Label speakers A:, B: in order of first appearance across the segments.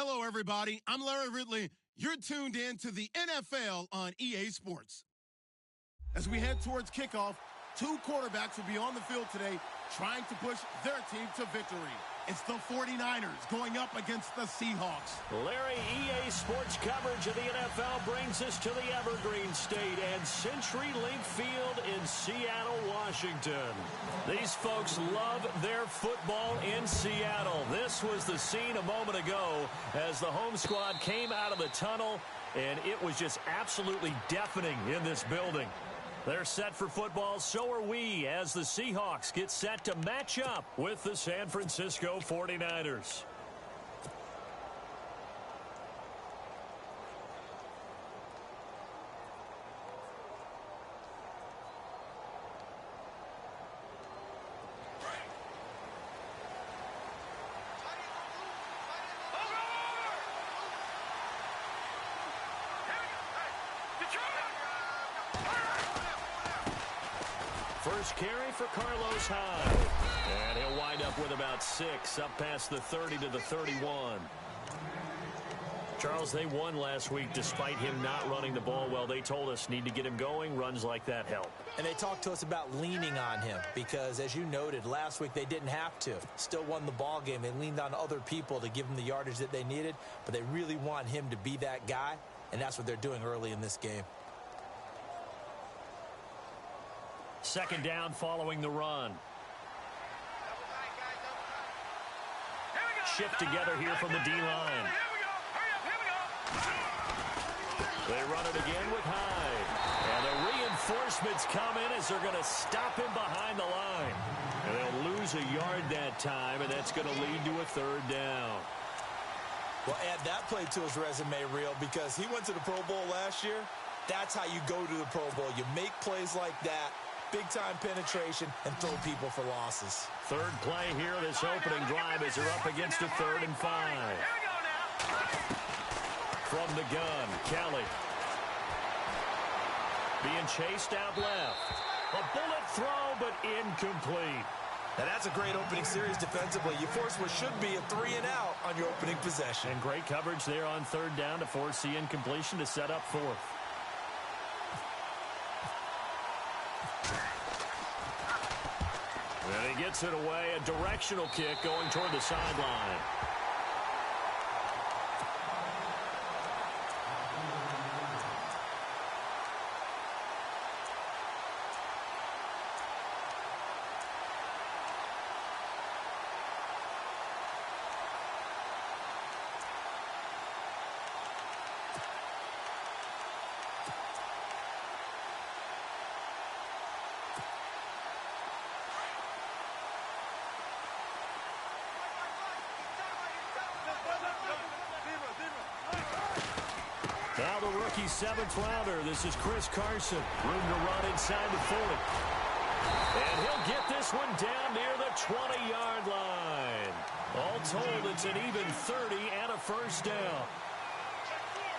A: Hello, everybody. I'm Larry Ridley. You're tuned in to the NFL on EA Sports. As we head towards kickoff, two quarterbacks will be on the field today trying to push their team to victory. It's the 49ers going up against the Seahawks.
B: Larry, EA Sports coverage of the NFL brings us to the Evergreen State and CenturyLink Field in Seattle, Washington. These folks love their football in Seattle. This was the scene a moment ago as the home squad came out of the tunnel, and it was just absolutely deafening in this building. They're set for football, so are we, as the Seahawks get set to match up with the San Francisco 49ers. First carry for Carlos Hyde. And he'll wind up with about 6, up past the 30 to the 31. Charles, they won last week despite him not running the ball well. They told us need to get him going. Runs like that help.
C: And they talked to us about leaning on him because, as you noted, last week they didn't have to. Still won the ball game. They leaned on other people to give them the yardage that they needed, but they really want him to be that guy, and that's what they're doing early in this game.
B: Second down following the run. Shift together here from the D-line. They run it again with Hyde. And the reinforcements come in as they're going to stop him behind the line. And they'll lose a yard that time, and that's going to lead to a third down.
C: Well, add that play to his resume reel because he went to the Pro Bowl last year. That's how you go to the Pro Bowl. You make plays like that. Big-time penetration, and throw people for losses.
B: Third play here, this opening drive as they're up against a 3rd and 5. From the gun, Kelly. Being chased out left. A bullet throw, but incomplete.
C: Now, that's a great opening series defensively. You force what should be a 3-and-out on your opening possession.
B: And great coverage there on 3rd down to force the incompletion to set up 4th. And he gets it away, a directional kick going toward the sideline. Now the rookie 7th rounder. This is Chris Carson. Room to run inside the 40. And he'll get this one down near the 20-yard line. All told, it's an even 30 and a first down.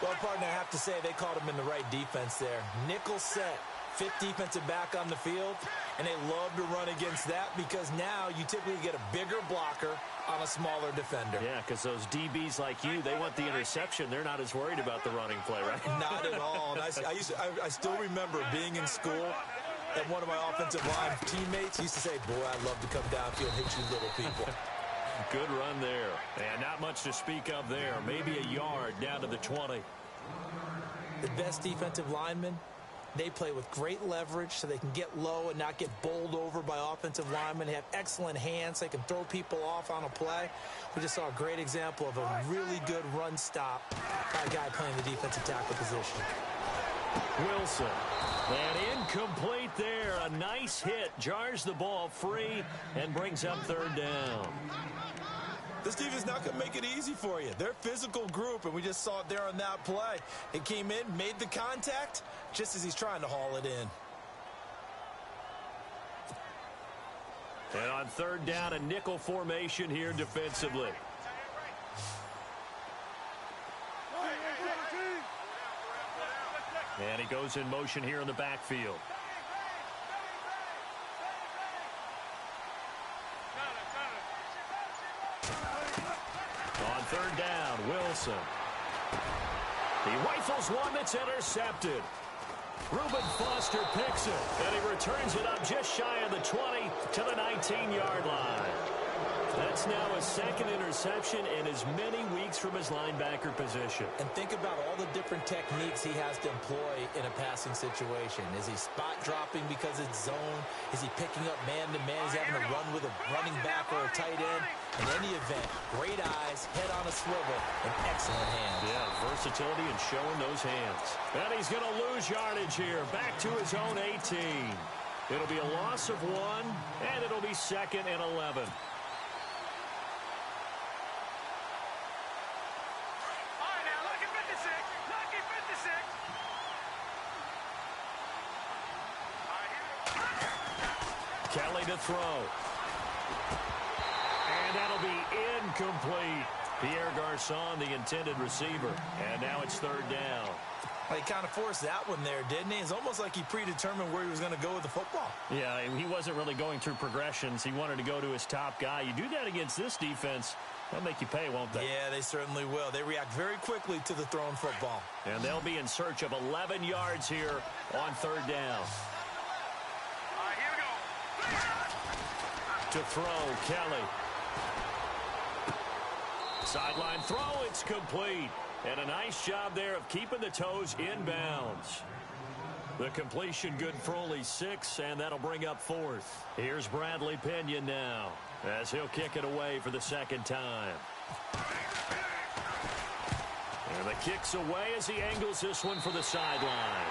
C: Well, partner, I have to say they caught him in the right defense there. Nickel set. 5th defensive back on the field, and they love to run against that because now you typically get a bigger blocker on a smaller defender.
B: Yeah, because those DBs like you, they want the interception. They're not as worried about the running play, right?
C: Not at all. And I still remember being in school, and one of my offensive line teammates used to say, boy, I'd love to come downfield and hit you little people.
B: Good run there. And not much to speak of there. Maybe a yard down to the 20.
C: The best defensive linemen, they play with great leverage so they can get low and not get bowled over by offensive linemen. They have excellent hands. They can throw people off on a play. We just saw a great example of a really good run stop by a guy playing the defensive tackle position.
B: Wilson. And incomplete there. A nice hit. Jars the ball free and brings up 3rd down.
C: This defense is not going to make it easy for you. They're a physical group, and we just saw it there on that play. It came in, made the contact, just as he's trying to haul it in.
B: And on 3rd down, a nickel formation here defensively. And he goes in motion here in the backfield. On 3rd down, Wilson. He rifles one that's intercepted. Reuben Foster picks it, and he returns it up just shy of the 20 to the 19-yard line. That's now a second interception in as many weeks from his linebacker position.
C: And think about all the different techniques he has to employ in a passing situation. Is he spot dropping because it's zone? Is he picking up man-to-man? Is he having to run with a running back or a tight end? In any event, great eyes, head on a swivel, and excellent hands.
B: Yeah, versatility and showing those hands. And he's going to lose yardage here, back to his own 18. It'll be a loss of 1, and it'll be 2nd and 11. Kelly to throw. And that'll be incomplete. Pierre Garçon, the intended receiver. And now it's 3rd down.
C: Well, he kind of forced that one there, didn't he? It's almost like he predetermined where he was going to go with the football.
B: Yeah, he wasn't really going through progressions. He wanted to go to his top guy. You do that against this defense, they'll make you pay, won't they?
C: Yeah, they certainly will. They react very quickly to the thrown football.
B: And they'll be in search of 11 yards here on 3rd down. To throw, Kelly. Sideline throw, it's complete. And a nice job there of keeping the toes inbounds. The completion good for only 6, and that'll bring up 4th. Here's Bradley Pinion now, as he'll kick it away for the 2nd time. And the kick's away as he angles this one for the sideline.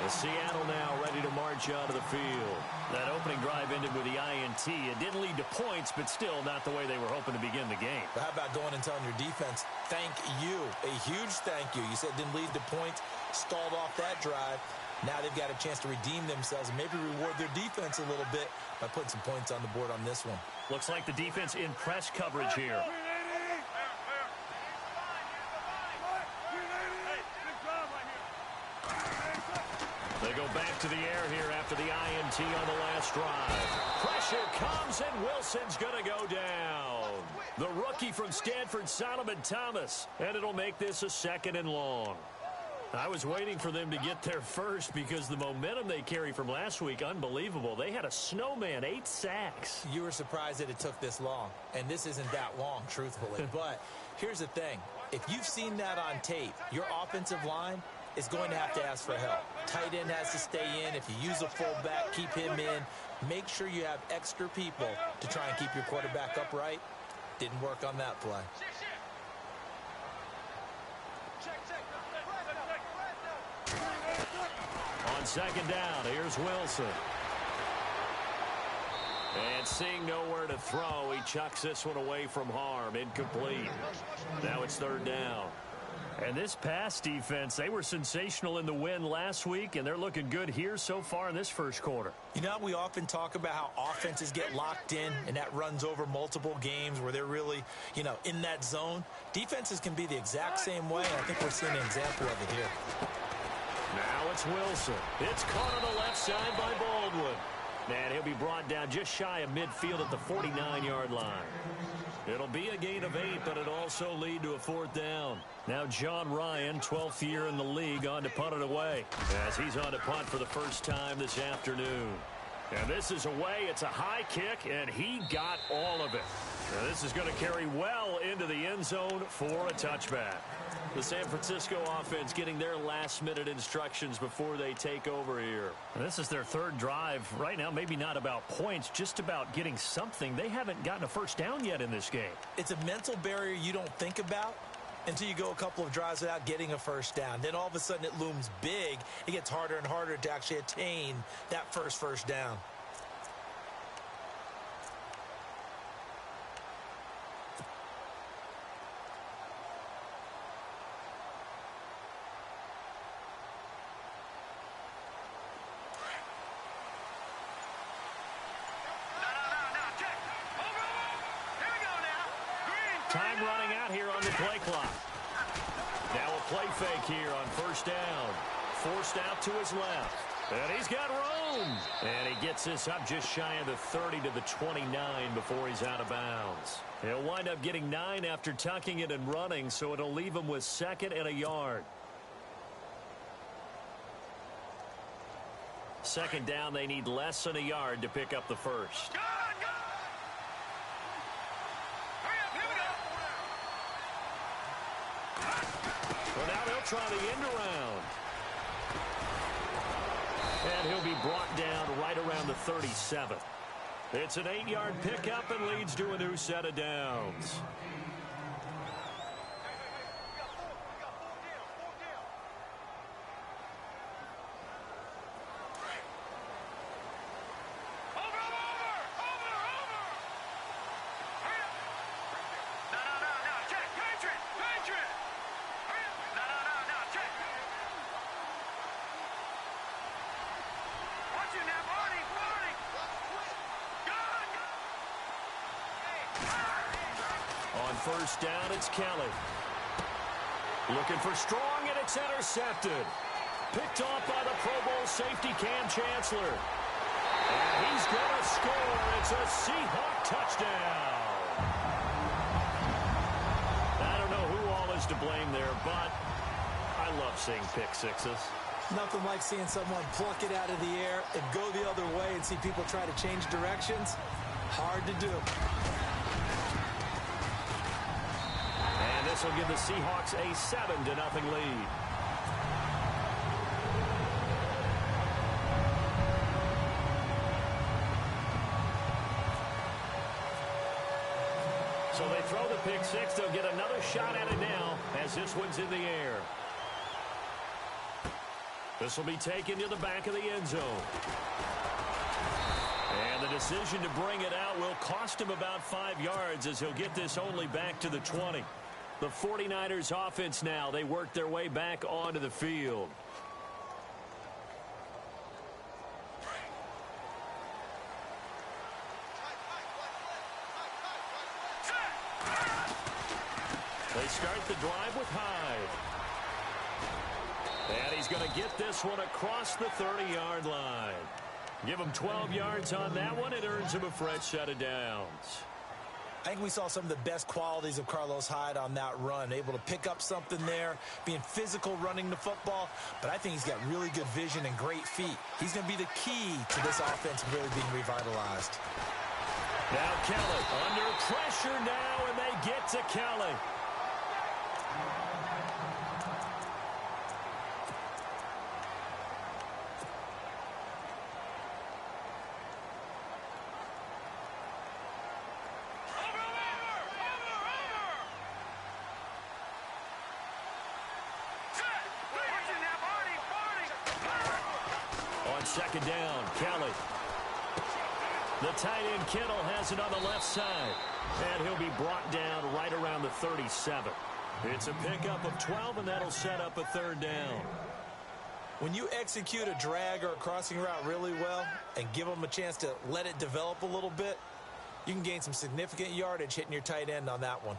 B: Seattle now ready to march out of the field. That opening drive ended with the INT. It didn't lead to points, but still not the way they were hoping to begin the game.
C: But how about going and telling your defense, thank you, a huge thank you. You said it didn't lead to points, stalled off that drive. Now they've got a chance to redeem themselves and maybe reward their defense a little bit by putting some points on the board on this one.
B: Looks like the defense in press coverage here. They go back to the air here after the INT on the last drive. Pressure comes, and Wilson's going to go down. The rookie from Stanford, Solomon Thomas. And it'll make this a 2nd and long. I was waiting for them to get there first because the momentum they carry from last week, unbelievable. They had a snowman, 8 sacks.
C: You were surprised that it took this long. And this isn't that long, truthfully. But here's the thing. If you've seen that on tape, your offensive line is going to have to ask for help. Tight end has to stay in. If you use a fullback, keep him in. Make sure you have extra people to try and keep your quarterback upright. Didn't work on that play.
B: On 2nd down, here's Wilson. And seeing nowhere to throw, he chucks this one away from harm. Incomplete. Now it's 3rd down. And this pass defense, they were sensational in the win last week, and they're looking good here so far in this first quarter.
C: You know, we often talk about how offenses get locked in, and that runs over multiple games where they're really, in that zone. Defenses can be the exact same way, and I think we're seeing an example of it here.
B: Now it's Wilson. It's caught on the left side by Baldwin. And he'll be brought down just shy of midfield at the 49-yard line. It'll be a gain of 8, but it'll also lead to a 4th down. Now John Ryan, 12th year in the league, on to punt it away as he's on to punt for the first time this afternoon. And this is away. It's a high kick, and he got all of it. Now this is going to carry well into the end zone for a touchback. The San Francisco offense getting their last-minute instructions before they take over here. And this is their 3rd drive. Right now, maybe not about points, just about getting something. They haven't gotten a first down yet in this game.
C: It's a mental barrier you don't think about until you go a couple of drives without getting a first down. Then all of a sudden it looms big. It gets harder and harder to actually attain that first down.
B: Time running out here on the play clock. Now a play fake here on 1st down. Forced out to his left. And he's got room. And he gets this up just shy of the 30 to the 29 before he's out of bounds. He'll wind up getting 9 after tucking it and running, so it'll leave him with 2nd and a yard. 2nd down, they need less than a yard to pick up the first. Well, now they'll try the end around. And he'll be brought down right around the 37. It's an 8-yard pickup and leads to a new set of downs. On first down, it's Kelly. Looking for strong, and it's intercepted. Picked off by the Pro Bowl safety Cam Chancellor. And he's going to score. It's a Seahawk touchdown. I don't know who all is to blame there, but I love seeing pick sixes.
C: Nothing like seeing someone pluck it out of the air and go the other way and see people try to change directions. Hard to do.
B: And this will give the Seahawks a 7-0 lead. So they throw the pick six. They'll get another shot at it now as this one's in the air. This will be taken to the back of the end zone. And the decision to bring it out will cost him about 5 yards as he'll get this only back to the 20. The 49ers offense now, they work their way back onto the field. They start the drive with Hyde. And he's going to get this one across the 30-yard line. Give him 12 yards on that one. It earns him a fresh set of downs.
C: I think we saw some of the best qualities of Carlos Hyde on that run. Able to pick up something there, being physical running the football. But I think he's got really good vision and great feet. He's going to be the key to this offense really being revitalized.
B: Now Kelly under pressure now, and they get to Kelly. Second down, Kelly. The tight end Kittle has it on the left side. And he'll be brought down right around the 37. It's a pickup of 12, and that'll set up a third down.
C: When you execute a drag or a crossing route really well and give them a chance to let it develop a little bit, you can gain some significant yardage hitting your tight end on that one.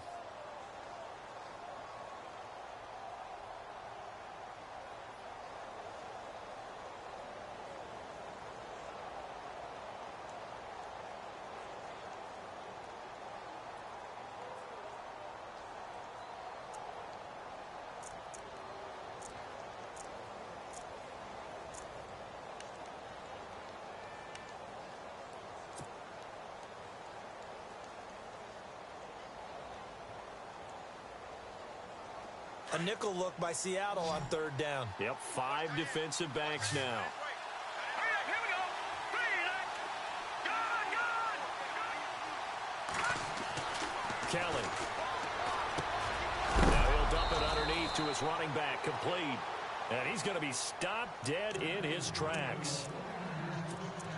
C: A nickel look by Seattle on third down.
B: Yep, 5 defensive backs now. Kelly. Now he'll dump it underneath to his running back, complete. And he's going to be stopped dead in his tracks.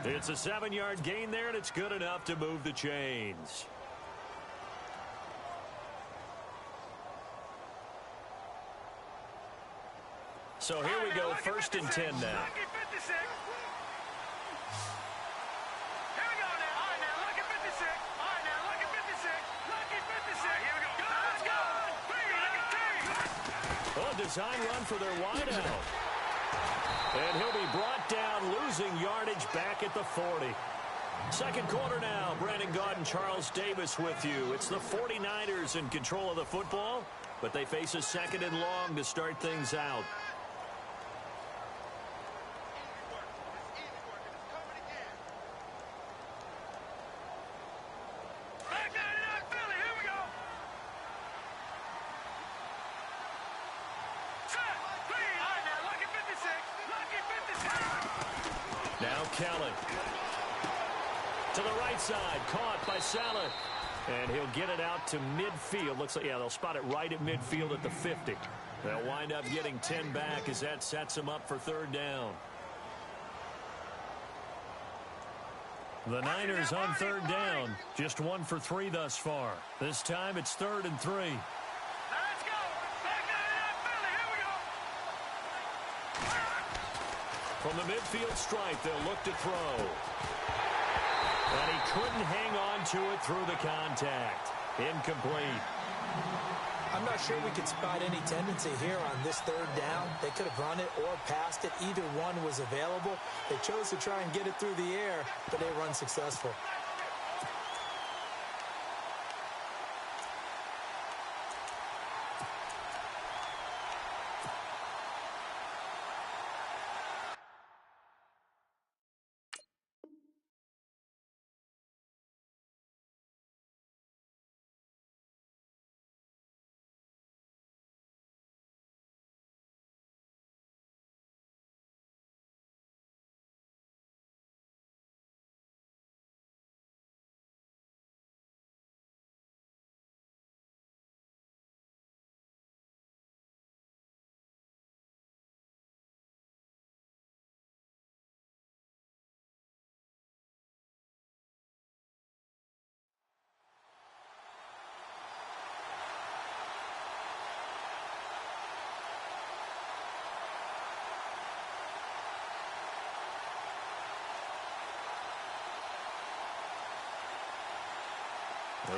B: It's a 7-yard gain there, and it's good enough to move the chains. So here we go, 1st and 10 now. Well, a design run for their wideout. And he'll be brought down, losing yardage back at the 40. Second quarter now. Brandon Gaudin, Charles Davis with you. It's the 49ers in control of the football, but they face a second and long to start things out. Now Kelly. To the right side, caught by Saleh. And he'll get it out to midfield. Looks like, yeah, they'll spot it right at midfield at the 50. They'll wind up getting 10 back as that sets them up for third down. The Niners on third down. Just 1 for 3 thus far. This time it's 3rd and 3.
D: Let's go. Back Philly. Here we go.
B: From the midfield stripe, they'll look to throw. And he couldn't hang on to it through the contact. Incomplete.
C: I'm not sure we could spot any tendency here on this third down. They could have run it or passed it. Either one was available. They chose to try and get it through the air, but they were unsuccessful.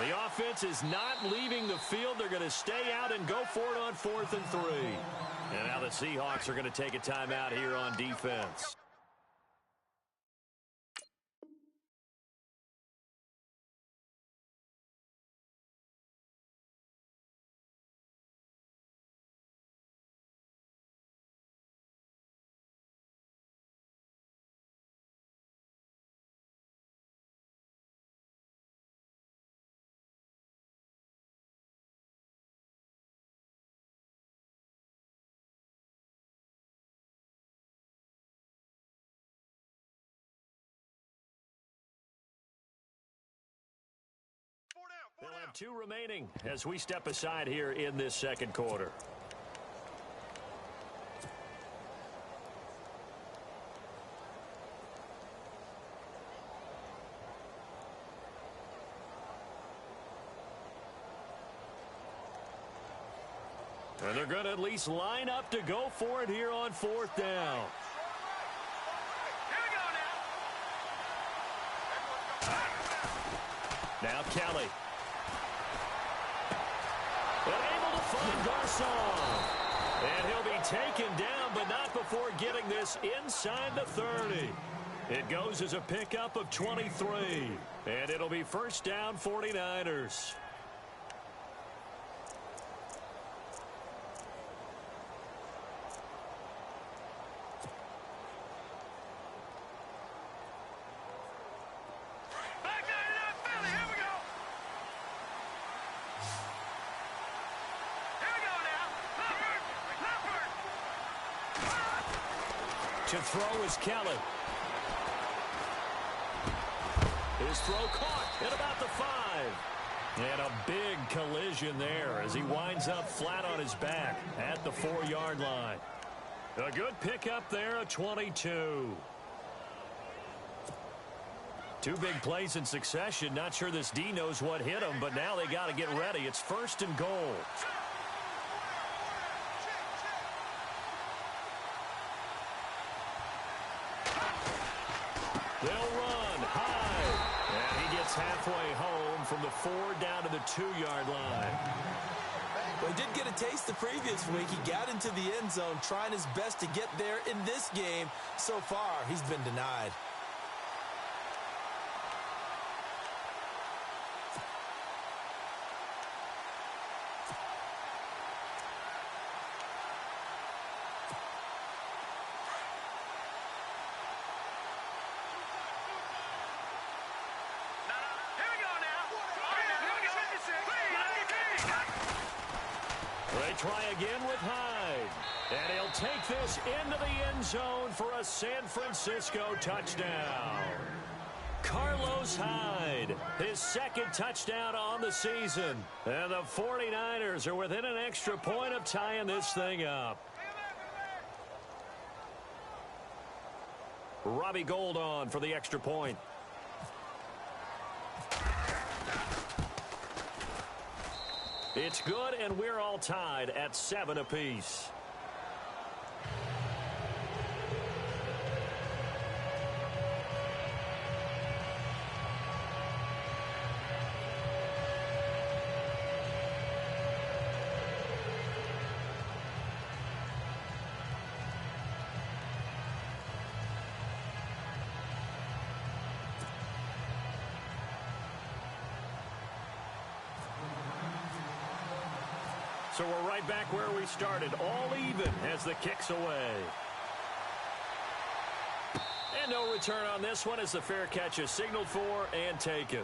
B: The offense is not leaving the field. They're going to stay out and go for it on 4th and 3. And now the Seahawks are going to take a timeout here on defense. They'll have 2 remaining as we step aside here in this second quarter. And they're going to at least line up to go for it here on 4th down. Now Kelly. And able to find Garcon. And he'll be taken down, but not before getting this inside the 30. It goes as a pickup of 23. And it'll be first down 49ers. To throw is Kelly. His throw caught at about the 5. And a big collision there as he winds up flat on his back at the 4-yard line. A good pickup there, a 22. 2 big plays in succession. Not sure this D knows what hit him, but now they got to get ready. It's 1st and goal. They'll run high. And he gets halfway home from the 4 down to the 2-yard line.
C: Well, he did get a taste the previous week. He got into the end zone trying his best to get there in this game. So far, he's been denied.
B: They try again with Hyde. And he'll take this into the end zone for a San Francisco touchdown. Carlos Hyde, his second touchdown on the season. And the 49ers are within an extra point of tying this thing up. Robbie Gould on for the extra point. It's good, and we're all tied at 7 apiece. So we're right back where we started, all even as the kick's away. And no return on this one as the fair catch is signaled for and taken.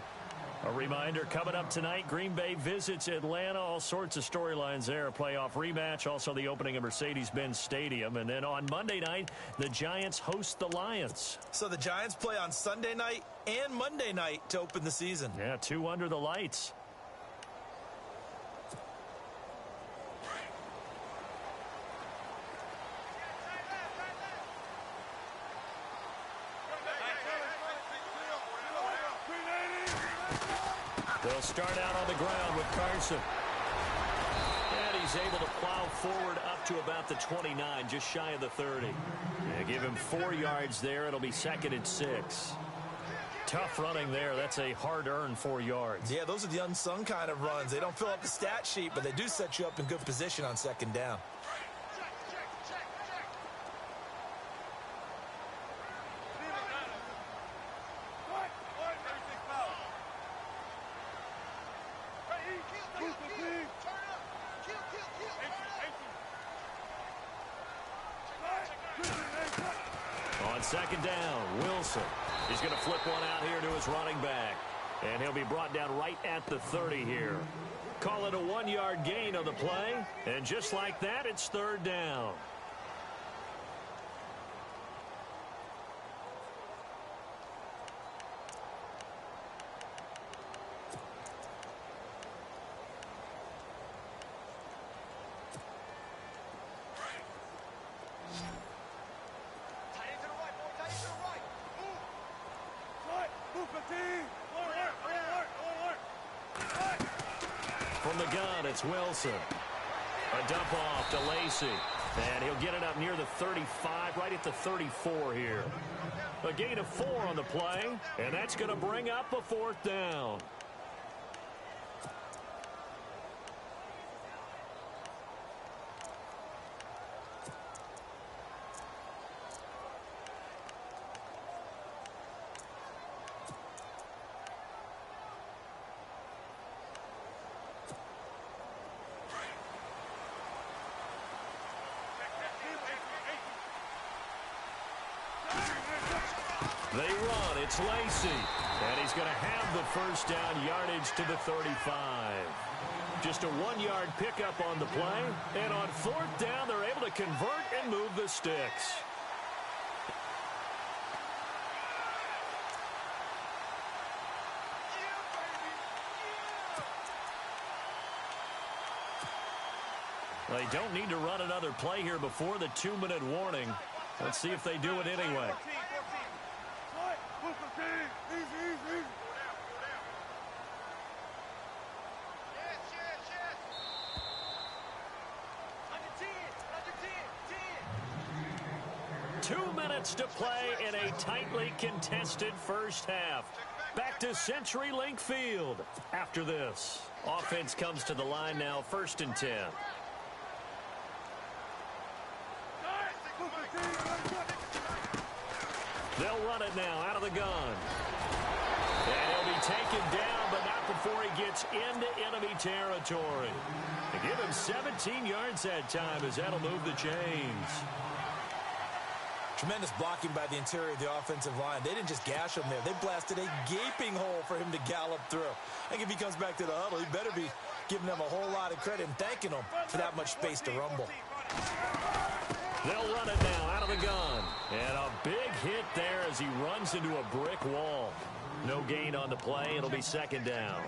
B: A reminder, coming up tonight, Green Bay visits Atlanta. All sorts of storylines there. A playoff rematch, also the opening of Mercedes-Benz Stadium. And then on Monday night, the Giants host the Lions.
C: So the Giants play on Sunday night and Monday night to open the season.
B: Yeah, 2 under the lights. They'll start out on the ground with Carson. And he's able to plow forward up to about the 29, just shy of the 30. They give him 4 yards there. It'll be 2nd and 6. Tough running there. That's a hard-earned 4 yards.
C: Yeah, those are the unsung kind of runs. They don't fill up the stat sheet, but they do set you up in good position on 2nd down.
B: On 2nd down, Wilson. He's going to flip one out here to his running back. And he'll be brought down right at the 30 here. Call it a 1-yard gain on the play. And just like that, it's 3rd down. From the gun, it's Wilson. A dump off to Lacy. And he'll get it up near the 35, right at the 34 here. A gain of 4 on the play, and that's going to bring up a 4th down. They run. It's Lacy. And he's going to have the 1st down, yardage to the 35. Just a 1-yard pickup on the play. And on 4th down, they're able to convert and move the sticks. They don't need to run another play here before the 2-minute warning. Let's see if they do it anyway. To play in a tightly contested first half. Back to CenturyLink Field after this. Offense comes to the line now, 1st and 10. They'll run it now out of the gun. And he'll be taken down, but not before he gets into enemy territory. They give him 17 yards that time as that'll move the chains.
C: Tremendous blocking by the interior of the offensive line. They didn't just gash him there. They blasted a gaping hole for him to gallop through. I think if he comes back to the huddle, he better be giving them a whole lot of credit and thanking them for that much space to rumble.
B: They'll run it now out of the gun. And a big hit there as he runs into a brick wall. No gain on the play. It'll be 2nd down.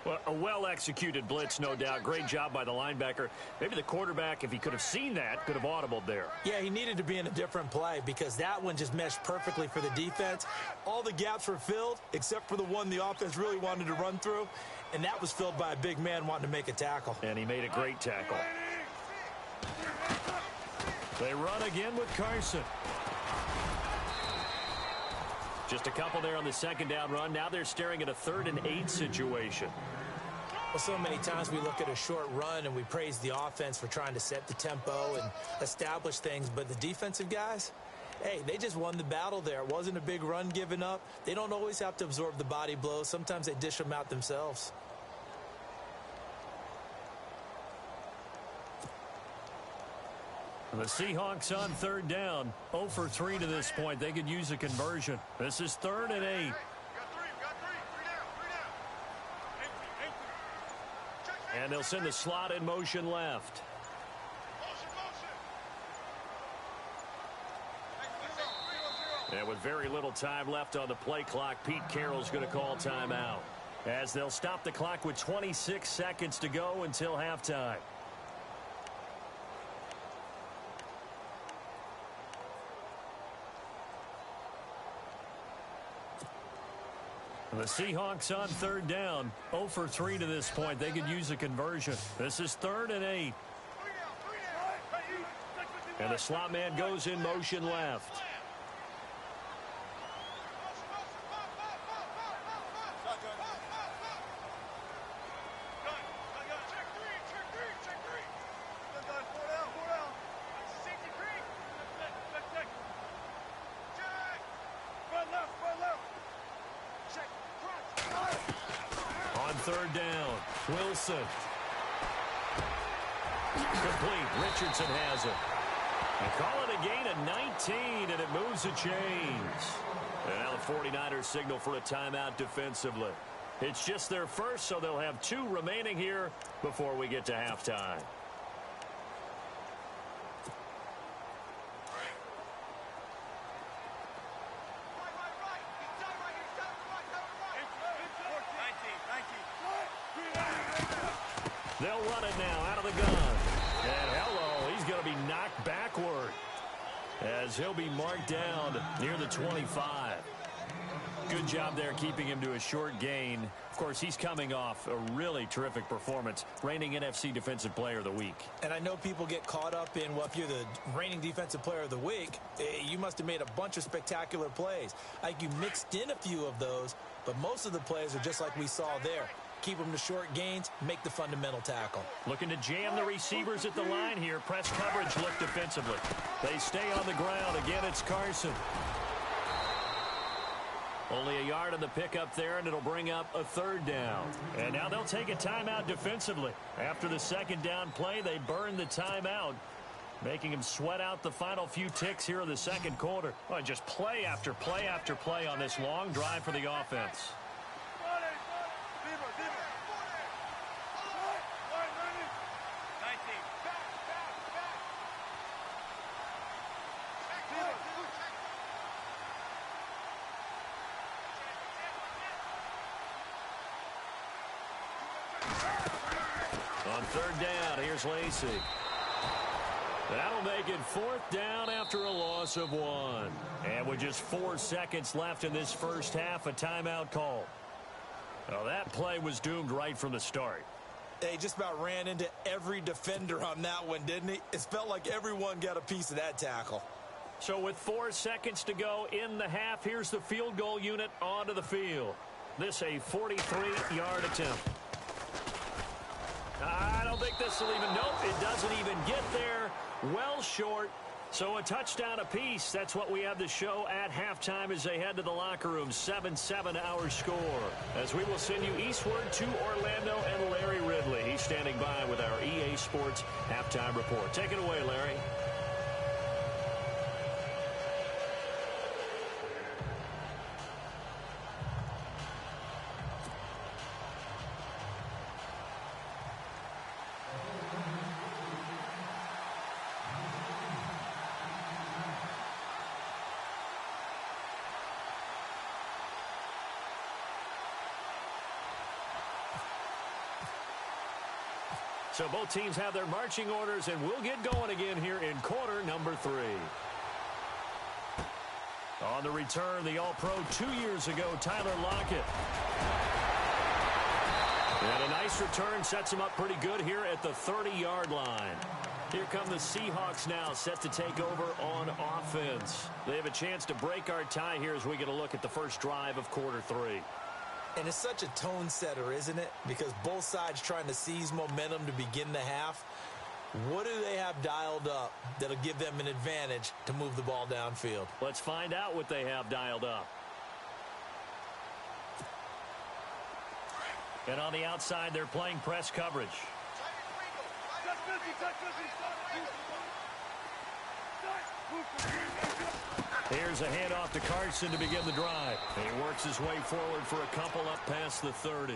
B: Well, a well-executed blitz, no doubt. Great job by the linebacker. Maybe the quarterback, if he could have seen that, could have audibled there.
C: Yeah, he needed to be in a different play because that one just meshed perfectly for the defense. All the gaps were filled except for the one the offense really wanted to run through, and that was filled by a big man wanting to make a tackle.
B: And he made a great tackle. They run again with Carson. Just a couple there on the 2nd down run. Now they're staring at a 3rd and 8 situation.
C: Well, so many times we look at a short run and we praise the offense for trying to set the tempo and establish things, but the defensive guys, hey, they just won the battle there. It wasn't a big run given up. They don't always have to absorb the body blows. Sometimes they dish them out themselves.
B: The Seahawks on 3rd down. 0 for 3 to this point. They could use a conversion. This is 3rd and 8. And they'll send the slot in motion left. And with very little time left on the play clock, Pete Carroll's going to call timeout, as they'll stop the clock with 26 seconds to go until halftime. The Seahawks on 3rd down. 0 for 3 to this point. They could use a conversion. This is 3rd and 8. And the slot man goes in motion left. On 3rd down, Wilson. Complete. Richardson has it. And call it a gain of 19, and it moves the chains. And now the 49ers signal for a timeout defensively. It's just their first, so they'll have 2 remaining here before we get to halftime. They'll run it now out of the gun. And hello, he's going to be knocked backward as he'll be marked down near the 25. Good job there keeping him to a short gain. Of course, he's coming off a really terrific performance, reigning NFC Defensive Player of the Week.
C: And I know people get caught up in, well, if you're the reigning Defensive Player of the Week, you must have made a bunch of spectacular plays. Like you mixed in a few of those, but most of the plays are just like we saw there. Keep them to short gains, make the fundamental tackle.
B: Looking to jam the receivers at the line here. Press coverage look defensively. They stay on the ground. Again, it's Carson. Only a yard on the pickup there, and it'll bring up a 3rd down. And now they'll take a timeout defensively. After the 2nd down play, they burn the timeout, making him sweat out the final few ticks here in the 2nd quarter. Oh, just play after play after play on this long drive for the offense. On 3rd down, here's Lacy. That'll make it 4th down after a loss of 1. And with just 4 seconds left in this first half, a timeout call. Well, that play was doomed right from the start.
C: He just about ran into every defender on that one, didn't he? It felt like everyone got a piece of that tackle.
B: So with 4 seconds to go in the half, here's the field goal unit onto the field. This a 43-yard attempt. think this will even, nope, it doesn't even get there. Well short. So a touchdown apiece. That's what we have to show at halftime as they head to the locker room. 7-7 our score. As we will send you eastward to Orlando and Larry Ridley. He's standing by with our EA Sports halftime report. Take it away, Larry. So both teams have their marching orders, and we'll get going again here in quarter number 3. On the return, the All-Pro 2 years ago, Tyler Lockett. And a nice return sets him up pretty good here at the 30-yard line. Here come the Seahawks now, set to take over on offense. They have a chance to break our tie here as we get a look at the first drive of quarter 3.
C: And it's such a tone setter, isn't it? Because both sides trying to seize momentum to begin the half. What do they have dialed up that'll give them an advantage to move the ball downfield?
B: Let's find out what they have dialed up. And on the outside, they're playing press coverage. Here's a handoff to Carson to begin the drive. He works his way forward for a couple up past the 30.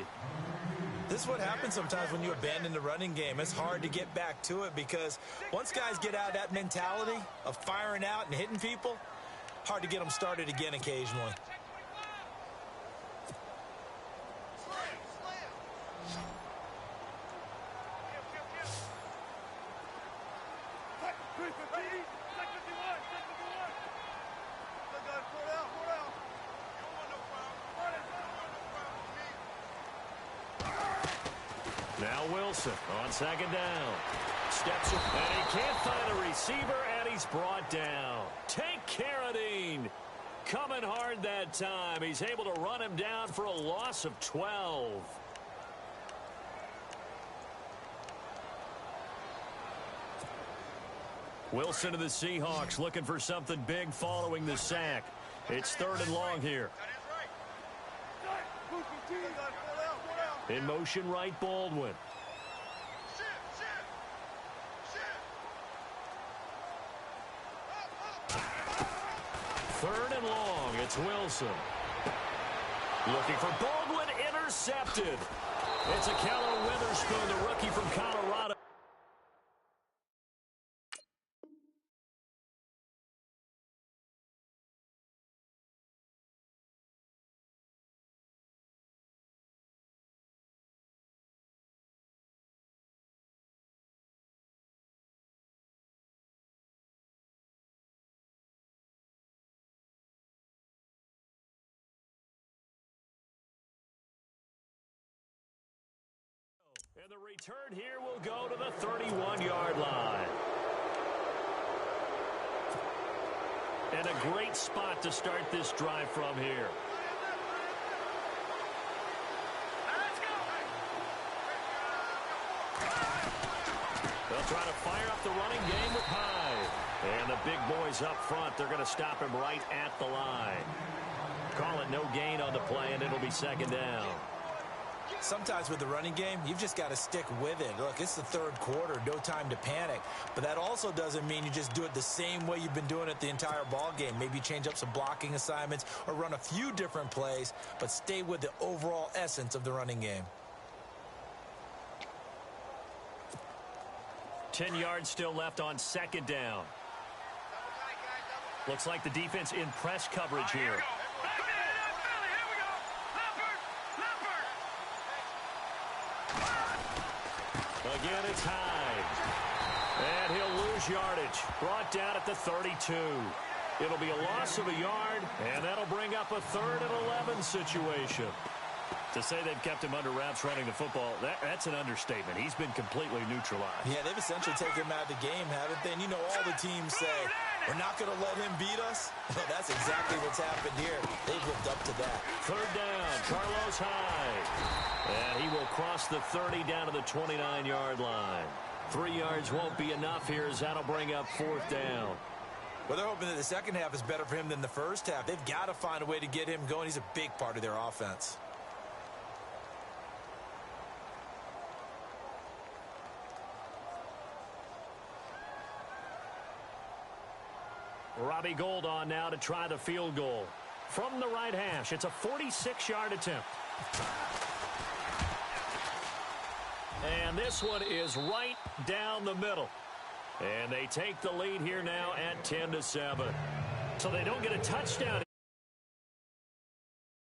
C: This is what happens sometimes when you abandon the running game. It's hard to get back to it because once guys get out of that mentality of firing out and hitting people, hard to get them started again occasionally.
B: Now Wilson on second down. Steps up, and he can't find a receiver, and he's brought down. Take Carradine. Coming hard that time. He's able to run him down for a loss of 12. Wilson to the Seahawks looking for something big following the sack. It's 3rd and long here. In motion right, Baldwin. Third and long, it's Wilson. Looking for Baldwin, intercepted. It's a Keller Witherspoon, the rookie from Colorado. And the return here will go to the 31-yard line. And a great spot to start this drive from here. They'll try to fire up the running game with Hyde. And the big boys up front, they're going to stop him right at the line. Call it no gain on the play, and it'll be 2nd down.
C: Sometimes with the running game, you've just got to stick with it. Look, it's the 3rd quarter, no time to panic. But that also doesn't mean you just do it the same way you've been doing it the entire ball game. Maybe change up some blocking assignments or run a few different plays, but stay with the overall essence of the running game.
B: 10 yards still left on 2nd down. Looks like the defense in press coverage here. Again, it's Hyde. And he'll lose yardage. Brought down at the 32. It'll be a loss of a yard, and that'll bring up a 3rd and 11 situation. To say they've kept him under wraps running the football, that's an understatement. He's been completely neutralized.
C: Yeah, they've essentially taken him out of the game, haven't they? And you know all the teams say, we're not going to let him beat us. Well, that's exactly what's happened here. They've lived up to that.
B: Third down, Carlos Hyde. And he will cross the 30 down to the 29-yard line. 3 yards won't be enough here as that'll bring up fourth down.
C: Well, they're hoping that the second half is better for him than the first half. They've got to find a way to get him going. He's a big part of their offense.
B: Robbie Gould on now to try the field goal. From the right hash, it's a 46-yard attempt. And this one is right down the middle. And they take the lead here now at 10-7. So they don't get a touchdown.